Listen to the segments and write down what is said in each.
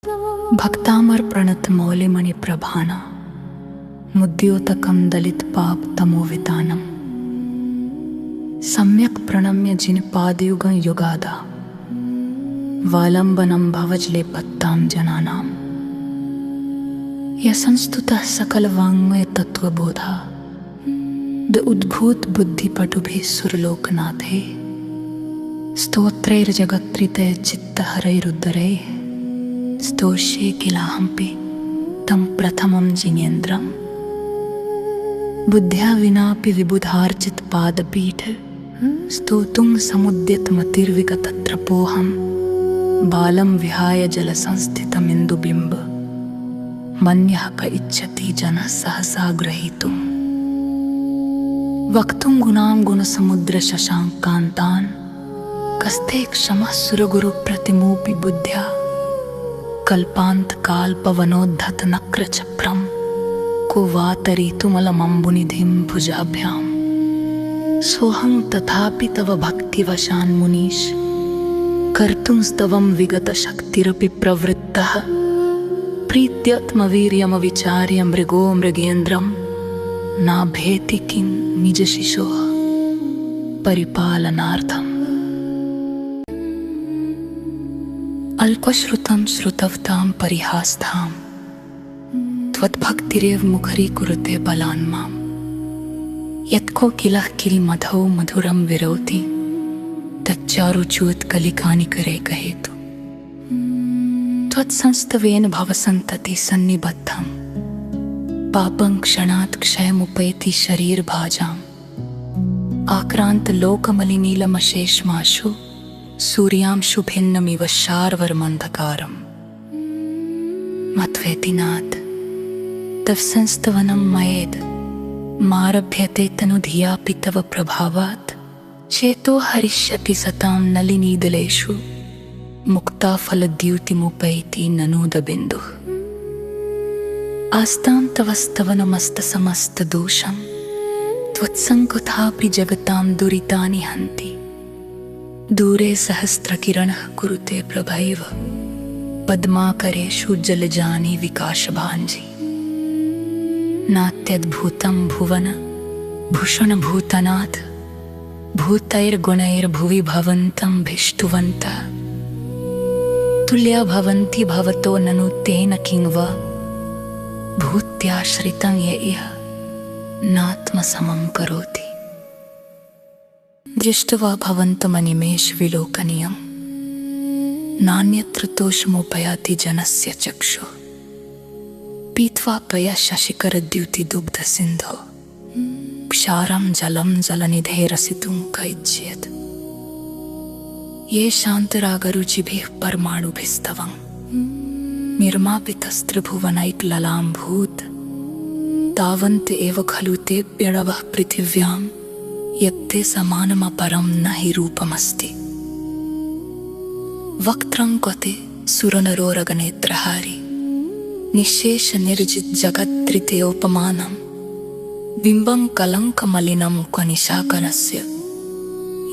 भक्तामर्पणतमौलिमणिप्रभाना मुद्योतकं दलितपापतमोवितानम् सम्यक् प्रणम्य जिनपादयुगं युगादा वालंबनं भवजलेपत्तां जनानां यसंस्तुतः सकलवाङ्मय तत्त्वबोधा द उद्भूत बुद्धिपटुभिः सुरलोकनाथे स्तोत्रैर्जगत्त्रिते चित्तहरैरुद्धरैः स्तोष्ये किलाहंपि तं प्रथमं जिनेन्द्रम् बुद्ध्या विनापि विबुधार्चित पादपीठ स्तोतुं समुद्यतमतिर्विगतत्रपोऽहं बालं विहाय जलसंस्थितमिन्दुबिम्ब मन्यः क इच्छति जनः सहसा ग्रहीतुम् वक्तुं गुणां गुणसमुद्रशशाङ्कान्तान् कस्ते क्षमः सुरगुरुप्रतिमोऽपि बुद्ध्या कल्पान्तकाल्पवनोद्धतनक्रचप्रं को वातरीतुमलमम्बुनिधिं भुजाभ्याम् सोऽहं तथापि तव भक्तिवशान्मुनीश कर्तुं स्तवं विगतशक्तिरपि प्रवृत्तः प्रीत्यात्मवीर्यमविचार्य मृगो मृगेन्द्रं नाभेति किं निजशिशोः परिपालनार्थम् अल्पश्रुतं श्रुतवतां परिहास्तां त्वद्भक्तिरेव मुखरीकुरुते बलान् माम् यत्कोकिलः किलमधौ मधुरं विरोति तच्चारुच्युत्कलिकानि करे कहेतु त्वत्संस्तवेन भवसन्तति सन्निबद्धं पापं क्षणात् क्षयमुपैति शरीरभाजाम् आक्रान्तलोकमलिनीलमशेषमाशु सूर्यांशु भिन्नमिव शार्वर्मन्धकारम् मत्वेति नाथ तव संस्तवनं मयेद् मारभ्यते तनुधियापि तव प्रभावात् चेतो हरिष्यति सतां नलिनीदलेषु मुक्ता फलद्युतिमुपैति ननूदबिन्दुः आस्तां तव स्तवनमस्तसमस्तदोषं त्वत्सङ्कुतापि जगतां दुरितानि हन्ति दूरे सहस्रकिरणः कुरुते प्रभैव पद्माकरेषु जलजानि विकाशभाञ्जी नात्यद्भुतं भुवन भूषणभूतनाथ भूतैर्गुणैर्भुवि भवन्तं भिष्टुवन्तः तुल्या भवन्ति भवतो ननु तेन किं वा भूत्याश्रितं य इह नात्मसमं करोति दृष्ट्वा भवन्तमनिमेष विलोकनीयं नान्यत्र तोषमुपयाति जनस्य चक्षुः पीत्वा पयः शशिकरद्युतिदुग्धसिन्धो क्षारं जलं जलनिधेरसितुं क इच्छेत् ये शान्तरागरुचिभिः परमाणुभिस्तवं निर्मापितस्त्रिभुवनैकललाम्भूत तावन्त एव खलु ते प्यणवः पृथिव्यां यत्ते समानमपरं न हि रूपमस्ति वक्त्रं क्वते सुरनरोरगनेत्रहारी निःशेष निर्जित जगत्त्रितयोपमानं बिम्बं कलङ्कमलिनं क्व निशाकरस्य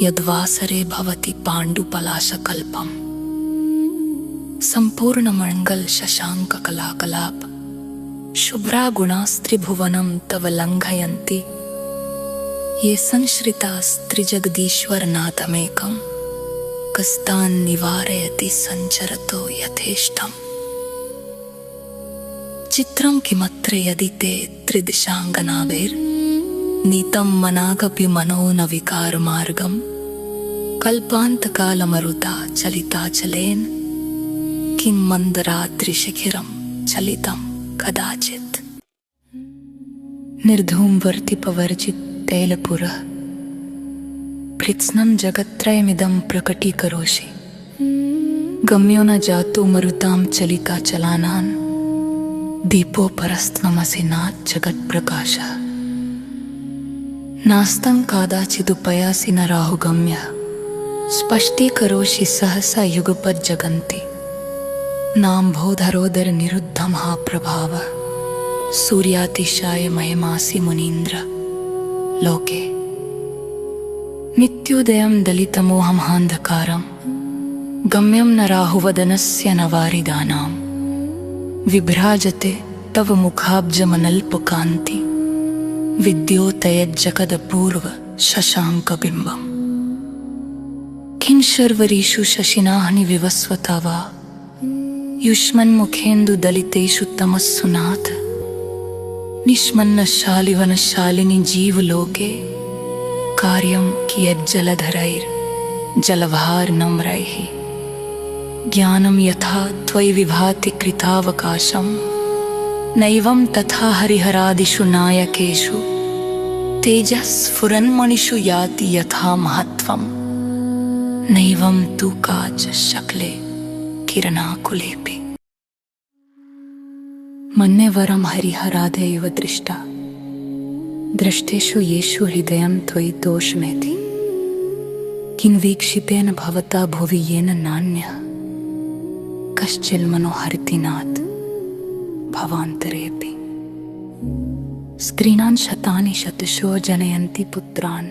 यद्वासरे भवति पाण्डुपलाशकल्पम् सम्पूर्णमङ्गल शशाङ्ककलाकलाप शुभ्रा गुणास्त्रिभुवनं तव लङ्घयन्ति ये संश्रितास्त्रिजगदीश्वरनाथमेकं कस्तान् निवारयति सञ्चरतो यथेष्टम् चित्रं किमत्र यदि ते त्रिदिशाङ्गनाभिर्नीतं मनागपि मनो न विकारमार्गं कल्पान्तकालमरुता चलिताचलेन किं मन्दरात्रिशिखिरं चलितं कदाचित् निर्धूमवर्तिपवर्जित तैलपुरः भृत्स्नं जगत्त्रयमिदं प्रकटीकरोषि गम्यो न जातो मरुतां चलिताचलानान् दीपोपरस्त्वमसि नाथ जगत्प्रकाशः नास्तं कादाचिदुपयासि न राहुगम्यः स्पष्टीकरोषि सहसा युगपज्जगन्ति नाम्भोधरोदर निरुद्धमहाप्रभावः सूर्यातिशाय मयमासि मुनीन्द्र लोके नित्योदयं दलितमोहमहान्धकारं गम्यं न राहुवदनस्य न वारिदानां विभ्राजते तव मुखाब्जमनल्पकान्ति विद्योतयज्जगदपूर्व शशाङ्कबिम्बम् किंशर्वरीषु शशिनाहनि विवस्वता वा युष्मन्मुखेन्दुदलितेषु तमस्सु नाथ निष्मन्नशालिवनशालिनि जीवलोके कार्यं कियज्जलधरैर्जलभार्नम्रैः ज्ञानं यथा त्वयि विभाति कृतावकाशं नैवं तथा हरिहरादिषु नायकेषु तेजस्फुरन्मणिषु याति यथा महत्त्वं नैवं तु काचशक्ले किरणाकुलेऽपि। मन्ये वरं हरिहरादेव दृष्टा दृष्टेषु येषु हृदयं त्वयि दोषमेति किन्वीक्षितेन भवता भुवि येन नान्यः कश्चिन्मनो हरति नाथ भवान्तरेऽपि। स्त्रीणां शतानि शतशो जनयन्ति पुत्रान्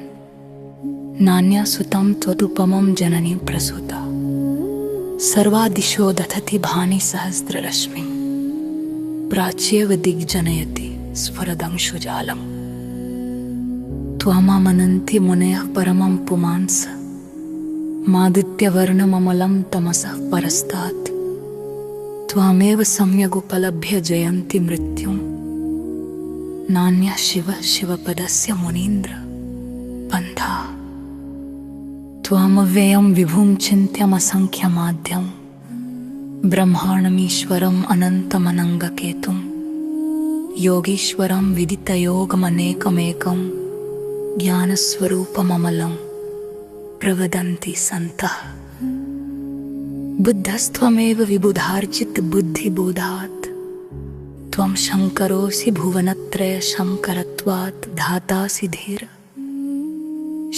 नान्या सुतं त्वदुपमं जननीं प्रसूता सर्वा दिशो दधति भानि सहस्ररश्मिं प्राच्येव दिग्जनयति स्फुरदंशुजालम्। त्वामामनन्ति मुनयः परमं पुमांस मादित्यवर्णममलं तमसः परस्तात् त्वामेव सम्यगुपलभ्य जयन्ति मृत्युं नान्यः शिवपदस्य मुनीन्द्र पन्था। त्वामव्ययं विभुं चिन्त्यमसङ्ख्यमाद्यं ब्रह्माण्डमीश्वरम् अनन्तमनङ्गकेतुं योगीश्वरं विदितयोगमनेकमेकं ज्ञानस्वरूपममलं प्रवदन्ति सन्तः। बुद्धस्त्वमेव विबुधार्जित बुद्धिबोधात् त्वं शङ्करोऽसि भुवनत्रय शङ्करत्वात् धातासि धीर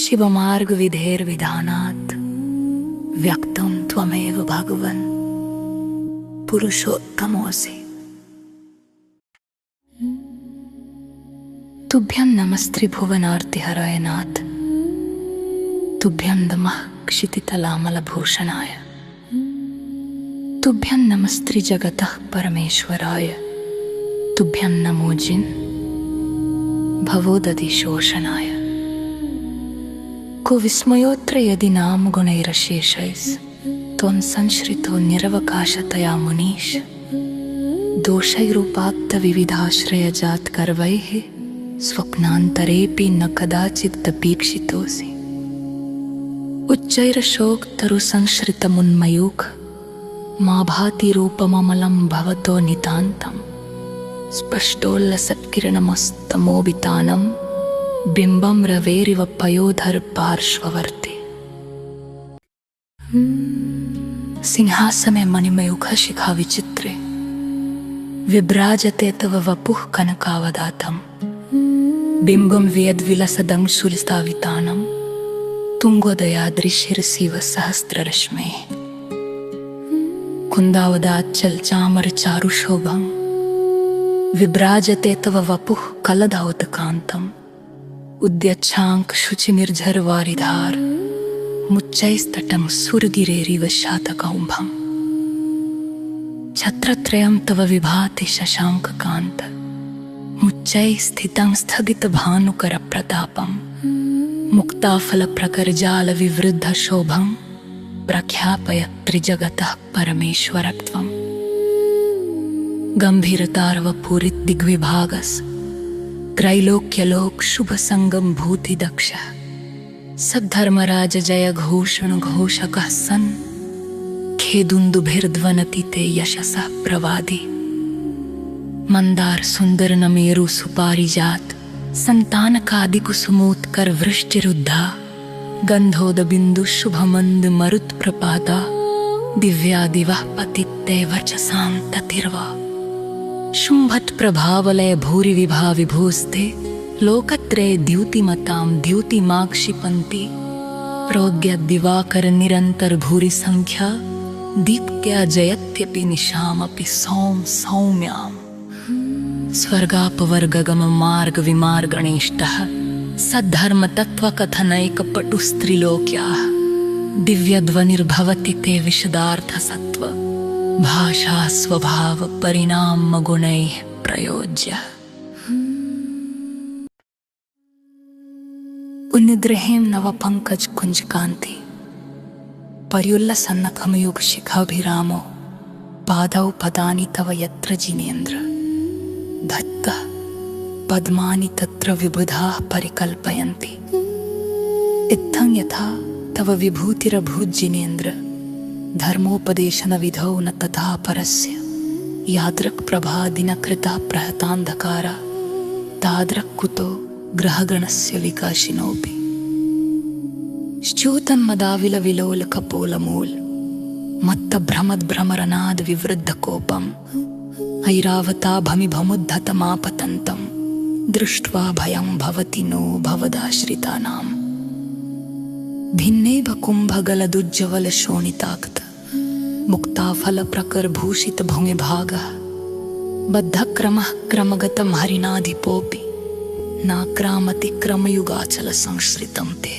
शिवमार्गविधेर्विधानात् व्यक्तं त्वमेव भगवन् पुरुषोत्तमोऽसि। तुभ्यं नमस्त्रिभुवनार्तिहराय नाथ तुभ्यं नमः क्षितितलामलभूषणाय तुभ्यं नमस्त्रिजगतः परमेश्वराय तुभ्यं नमो जिन् भवोदधिशोषणाय। को विस्मयोऽत्र यदि नाम गुणैरशेषैः त्वं संश्रितो निरवकाशतया मुनीश दोषैरूपात्तविविधाश्रयजातकर्वैः स्वप्नान्तरेऽपि न कदाचिदपीक्षितोऽसि। उच्चैरशोकतरुसंश्रितमुन्मयूख मा भाति रूपममलं भवतो नितान्तं स्पष्टोल्लसत्किरणमस्तमोबितानं बिम्बं रवेरिव पयोधर पार्श्ववर्ति। सिंहासने मणिमयूखशिखा विचित्रे विभ्राजते तव वपुः कनकावदातं बिम्बं वियद्विलसदंशुलिस्थावितानं तुङ्गोदयाद्रिशिरसिव सहस्ररश्मेः कुन्दावदाच्चलचामरचारुशोभं विभ्राजते तव वपुः कलदौतकान्तम् उद्यच्छाङ्कशुचिनिर्झरवारिधार मुच्चैस्तटं सुरगिरेरिव शातकौम्भम् छत्रत्रयं तव विभाति शशाङ्ककान्त मुच्चैः स्थितं स्थगितभानुकरप्रतापं मुक्ताफलप्रकरजालविवृद्धशोभं प्रख्यापय त्रिजगतः परमेश्वरत्वम्। गम्भीरतार्वपूरितदिग्विभागस् त्रैलोक्यलोक शुभसंगम भूतिदक्षः सद्धर्मराज जय घोषण घोषकः सन् खेदुन्दुभिर्ध्वनति ते यशसः प्रवादी। मंदार सुंदर नमेरु सुपारिजात संतानकादिकुसुमोत्कर वृष्टिरुद्धा गंधोदबिंदु शुभमंद मरुत प्रपाता दिव्यादिवः पतित्ते वचसां ततिर्वा शुंभट प्रभावलय भूरि विभा विभूस्ते लोकत्रये द्युतिमतां द्युतिमाक्षिपन्ति प्रोज्ञ दिवाकर निरंतर भूरि संख्या दीप्त्या जयत्यपि निशामपि सौम सौम्याम्। स्वर्गापवर्गगम मार्ग विमार्गणेष्टः सद्धर्म तत्त्वकथनैक पटुस्त्रिलोक्याः दिव्यध्वनिर्भवति ते विशदार्थ सत्व भाषा स्वभाव परिणाम गुणैः प्रयोज्य उन्निद्रहें नव पंकज कुंज कांति पर्युल्लसन्नखमयुग शिखाभिरामो पादौ पदानि तव यत्र जिनेन्द्र धत्तः पद्मानि तत्र विबुधाः परिकल्पयन्ति इत्थं यथा तव विभूतिरभूज्जिनेन्द्र धर्मोपदेशन विधौ न तथा परस्य यादृक् प्रभा दिनकृता प्रहतान्धकारा तादृक् कुतो ग्रहगणस्य विकाशिनोऽपि च्यूतन्मदाविल विलोल कपोलमूल मत्त भ्रमद भ्रमरनाद विवृद्ध कोपम ऐरावता भमिभमुद्धतमापतन्तं दृष्ट्वा भयं भवति नो भवदाश्रितानां भिन्नेव कुम्भगलदुज्ज्वल शोणिताक्त मुक्ताफल प्रकरभूषित भूमिभागः बद्धक्रमः क्रमगतं हरिणाधिपोऽपि नाक्रामति क्रमयुगाचल संश्रितं ते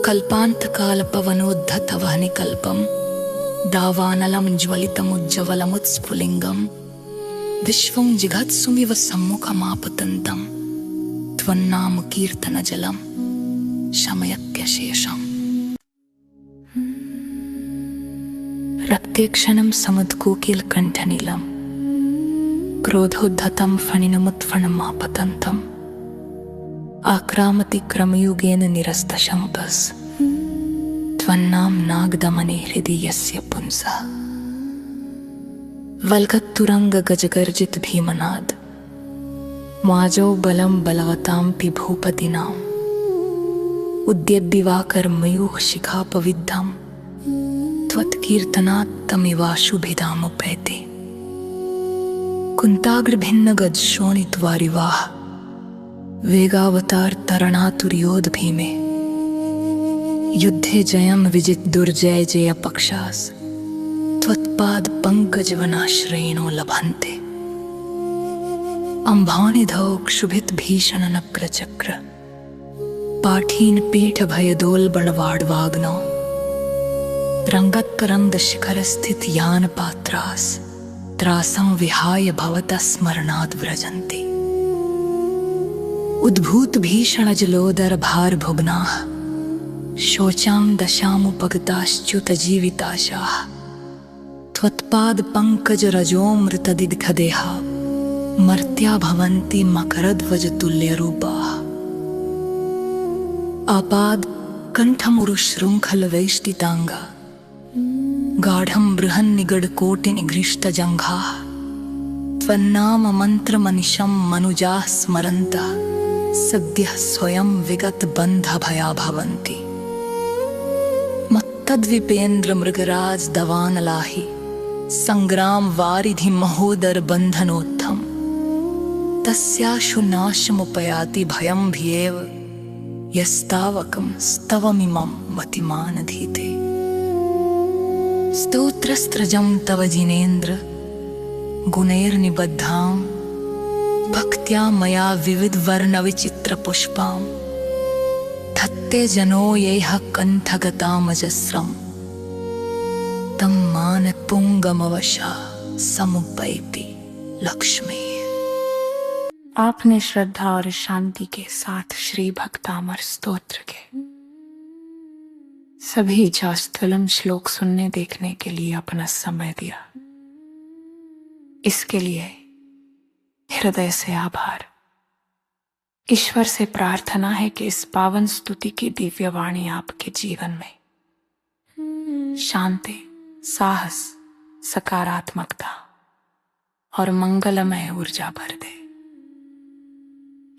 कल्पान्तकालपवनोद्धत वह्निकल्पं दावानलं ज्वलितमुज्ज्वलमुत्स्फुलिङ्गं विश्वं जिघत्सुमिव सम्मुखमापतन्तं त्वन्नाम कीर्तनजलं शमयक्यशेषम् रक्तेक्षणं समुद्कोकिलकण्ठनीलं क्रोधोद्धतं फणिनमुत्फणमापतन्तम् आक्रामति क्रमयुगेन निरस्तशंपस् त्वन्नाम नागदमने हृदि यस्य पुंसः वल्गत्तुरंग गजगर्जित भीमनाद माजो बलं बलवतां भूपतिनाम् उद्यद्दिवाकर मयूख शिखापविद्धं त्वत्कीर्तनात् तमिवाशुभिधामुपैते कुन्ताग्रभिन्न गज शोणितवारिवाह वेगावतार तरणातुर्योध भीमे युद्धे जयम विजित दुर्जय जय पक्षास त्वत्पाद पंकज वनाश्रयिणो लभन्ते अंभानिधौ क्षुभित भीषण नक्र चक्र पाठीन पीठ भयदोल बड़वाड़वाग्नौ रंगत्करंद शिखर स्थित यान पात्रास त्रासं विहाय भवतः स्मरणाद् व्रजन्ति उद्भूत भीषण जलोदर भार भुग्नाः शोचां दशामुपगताश्च्युत जीविताशाः त्वत्पाद पंकज रजोमृतदिग्धदेहा मर्त्या भवन्ति मकरध्वज तुल्य रूपाः आपाद कंठमुरुशृंखल वैष्टितांगा गाढ़ं बृहन्निगड कोटि निगृष्ट जंघाः त्वन्नाम मंत्र मनिशं मनुजाः स्मरन्तः सद्यः स्वयं विगत बंध भया भवन्ति मत्तद्विपेन्द्र मृगराज दवानलाहि संग्राम वारिधि महोदर बंधनोत्थम तस्याशु नाशमुपयाति भयं भीएव यस्तावकं स्तवमिमं मतिमानधीते स्तोत्रस्त्रजं तव जिनेन्द्र गुणैर्निबद्धां भक्त्या मया विविध वर्ण विचित्र पुष्पां धत्ते जनो येह कंठगतामजस्रं तं मान पुंगमवशा समुपैति लक्ष्मी। आपने श्रद्धा और शांति के साथ श्री भक्तामर स्तोत्र के सभी जास्थलम श्लोक सुनने देखने के लिए अपना समय दिया, इसके लिए हृदय से आभार। ईश्वर से प्रार्थना है कि इस पावन स्तुति की दिव्य वाणी आपके जीवन में शांति, साहस, सकारात्मकता और मंगलमय ऊर्जा भर दे।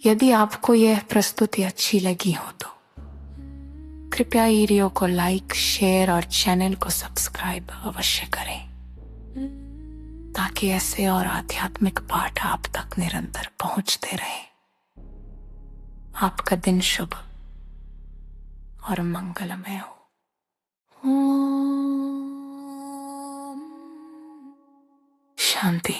यदि आपको यह प्रस्तुति अच्छी लगी हो तो कृपया वीडियो को लाइक, शेयर और चैनल को सब्सक्राइब अवश्य करें ताकि ऐसे और आध्यात्मिक पाठ आप तक निरंतर पहुंचते रहें। आपका दिन शुभ और मंगलमय हो। शांति।